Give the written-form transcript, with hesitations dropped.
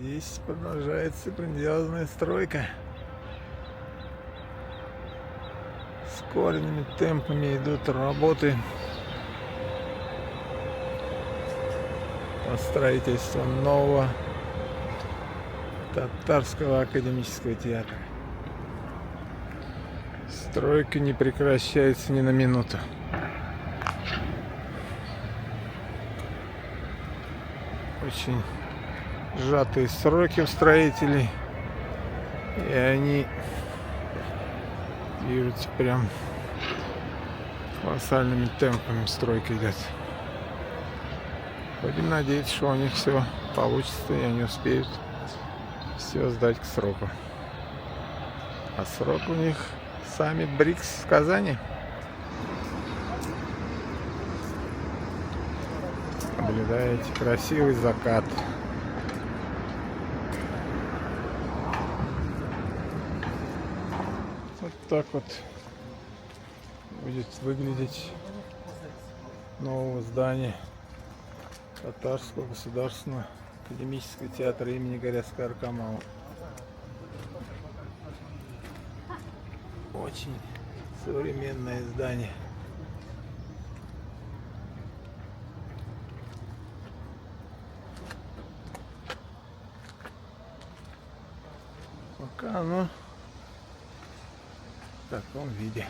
Здесь продолжается грандиозная стройка. Ускоренными темпами идут работы по строительству нового Татарского академического театра. Стройка не прекращается ни на минуту. Очень сжатые сроки у строителей, и они движутся прям колоссальными темпами. Стройка идет. Будем надеяться, что у них все получится, и они успеют все сдать к сроку. А срок у них саммит БРИКС в Казани. Наблюдаете красивый закат. Вот так вот будет выглядеть новое здание Татарского государственного академического театра имени Горецкого Аркамала. Очень современное здание. Пока оно в таком виде.